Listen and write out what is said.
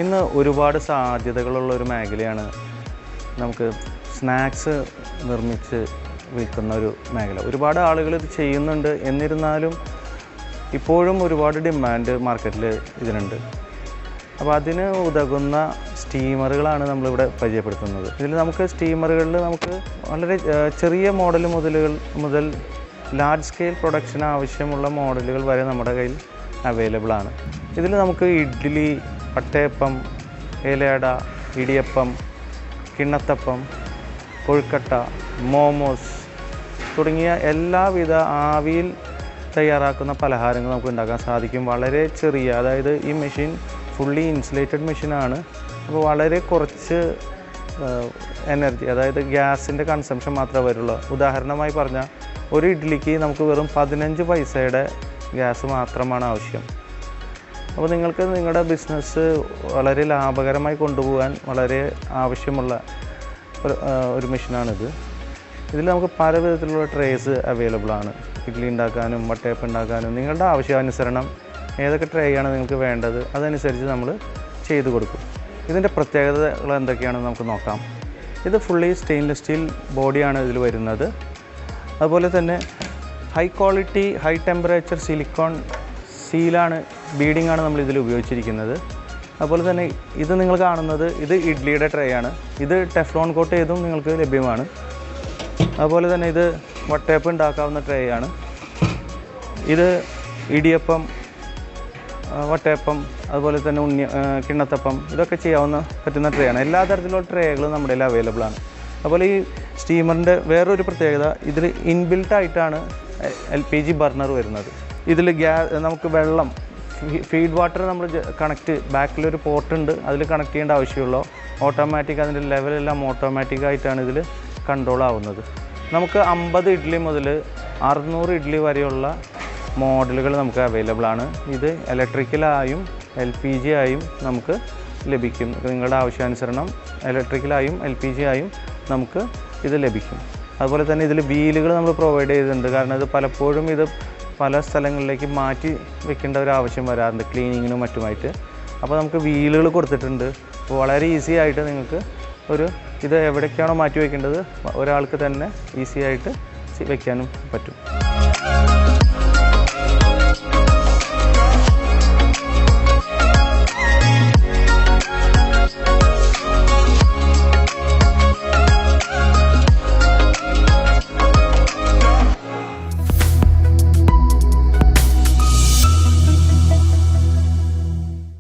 ഇന്ന് ഒരുപാട് സാധ്യതകളുള്ള ഒരു മേഖലയാണ് നമുക്ക് സ്നാക്സ് നിർമ്മിച്ച് വിൽക്കുന്ന ഒരു മേഖല. ഒരുപാട് ആളുകൾ ഇത് ചെയ്യുന്നുണ്ട്. എന്നിരുന്നാലും ഇപ്പോഴും ഒരുപാട് ഡിമാൻഡ് മാർക്കറ്റിൽ ഇതിനുണ്ട്. അപ്പോൾ അതിന് ഉതകുന്ന സ്റ്റീമറുകളാണ് നമ്മളിവിടെ പരിചയപ്പെടുത്തുന്നത്. ഇതിൽ നമുക്ക് സ്റ്റീമറുകളിൽ നമുക്ക് വളരെ ചെറിയ മോഡൽ മുതൽ ലാർജ് സ്കെയിൽ പ്രൊഡക്ഷൻ ആവശ്യമുള്ള മോഡലുകൾ വരെ നമ്മുടെ കയ്യിൽ അവൈലബിൾ ആണ്. ഇതിൽ നമുക്ക് ഇഡ്ഡലി, പട്ടയപ്പം, ഇലയട, ഇടിയപ്പം, കിണ്ണത്തപ്പം, കൊഴുക്കട്ട, മോമോസ് തുടങ്ങിയ എല്ലാവിധ ആവിയിൽ തയ്യാറാക്കുന്ന പലഹാരങ്ങൾ നമുക്ക് ഉണ്ടാക്കാൻ സാധിക്കും. വളരെ ചെറിയ, അതായത് ഈ മെഷീൻ ഫുള്ളി ഇൻസുലേറ്റഡ് മെഷീനാണ്. അപ്പോൾ വളരെ കുറച്ച് എനർജി, അതായത് ഗ്യാസിൻ്റെ കൺസംഷൻ മാത്രമേ വരുള്ളൂ. ഉദാഹരണമായി പറഞ്ഞാൽ ഒരു ഇഡ്ഡലിക്ക് നമുക്ക് വെറും 15 പൈസയുടെ ഗ്യാസ് മാത്രമാണ് ആവശ്യം. അപ്പോൾ നിങ്ങൾക്ക് നിങ്ങളുടെ ബിസിനസ് വളരെ ലാഭകരമായി കൊണ്ടുപോകാൻ വളരെ ആവശ്യമുള്ള ഒരു മെഷീനാണിത്. ഇതിൽ നമുക്ക് പല വിധത്തിലുള്ള ട്രേസ് അവൈലബിൾ ആണ്. ഇഡ്ഡലി ഉണ്ടാക്കാനും വട്ടയപ്പം ഉണ്ടാക്കാനും നിങ്ങളുടെ ആവശ്യാനുസരണം ഏതൊക്കെ ട്രേ ആണ് നിങ്ങൾക്ക് വേണ്ടത് അതനുസരിച്ച് നമ്മൾ ചെയ്തു കൊടുക്കും. ഇതിൻ്റെ പ്രത്യേകതകൾ എന്തൊക്കെയാണെന്ന് നമുക്ക് നോക്കാം. ഇത് ഫുള്ളി സ്റ്റെയിൻലെസ് സ്റ്റീൽ ബോഡിയാണ് ഇതിൽ വരുന്നത്. അതുപോലെ തന്നെ high quality high temperature silicone സീലാണ്, ബീഡിംഗ് നമ്മൾ ഇതിൽ ഉപയോഗിച്ചിരിക്കുന്നത്. അതുപോലെ തന്നെ ഇത് നിങ്ങൾ കാണുന്നത് ഇത് ഇഡ്ഡലിയുടെ ട്രേ ആണ്. ഇത് ടെഫ്ലോൺ കോട്ട് ചെയ്തും നിങ്ങൾക്ക് ലഭ്യമാണ്. അതുപോലെ തന്നെ ഇത് വട്ടയപ്പം ഉണ്ടാക്കാവുന്ന ട്രേ ആണ്. ഇത് ഇടിയപ്പം, വട്ടയപ്പം, അതുപോലെ തന്നെ കിണ്ണത്തപ്പം ഇതൊക്കെ പറ്റുന്ന ട്രേ ആണ്. എല്ലാ തരത്തിലുള്ള ട്രേകളും നമ്മുടെ കയ്യിൽ അവൈലബിൾ ആണ്. അതുപോലെ ഈ സ്റ്റീമറിൻ്റെ വേറൊരു പ്രത്യേകത, ഇതിൽ ഇൻബിൽട്ട് ആയിട്ടാണ് LPG ബർണർ വരുന്നത്. ഇതിൽ നമുക്ക് വെള്ളം, ഫീഡ് വാട്ടർ നമ്മൾ ബാക്കിലൊരു പോർട്ടുണ്ട്, അതിൽ കണക്ട് ചെയ്യേണ്ട ആവശ്യമുള്ളൂ. ഓട്ടോമാറ്റിക് അതിൻ്റെ ലെവലെല്ലാം ഓട്ടോമാറ്റിക്കായിട്ടാണ് ഇതിൽ കൺട്രോൾ ആവുന്നത്. നമുക്ക് 50 ഇഡ്ഡലി മുതൽ 600 ഇഡ്ഡലി വരെയുള്ള മോഡലുകൾ നമുക്ക് അവൈലബിൾ ആണ്. ഇത് ഇലക്ട്രിക്കലായും LPG ആയും നമുക്ക് ലഭിക്കും. നിങ്ങളുടെ ആവശ്യാനുസരണം ഇലക്ട്രിക്കലായും LPG ആയും നമുക്ക് ഇത് ലഭിക്കും. അതുപോലെ തന്നെ ഇതിൽ വീലുകൾ നമ്മൾ പ്രൊവൈഡ് ചെയ്തിട്ടുണ്ട്. കാരണം ഇത് പലപ്പോഴും ഇത് പല സ്ഥലങ്ങളിലേക്ക് മാറ്റി വെക്കേണ്ട ഒരു ആവശ്യം വരാറുണ്ട്, ക്ലീനിങ്ങിനും മറ്റുമായിട്ട്. അപ്പോൾ നമുക്ക് വീലുകൾ കൊടുത്തിട്ടുണ്ട്. അപ്പോൾ വളരെ ഈസി ആയിട്ട് നിങ്ങൾക്ക് ഇത് എവിടേക്കാണോ മാറ്റി വയ്ക്കേണ്ടത് ഒരാൾക്ക് തന്നെ ഈസി ആയിട്ട് വെക്കാനും പറ്റും.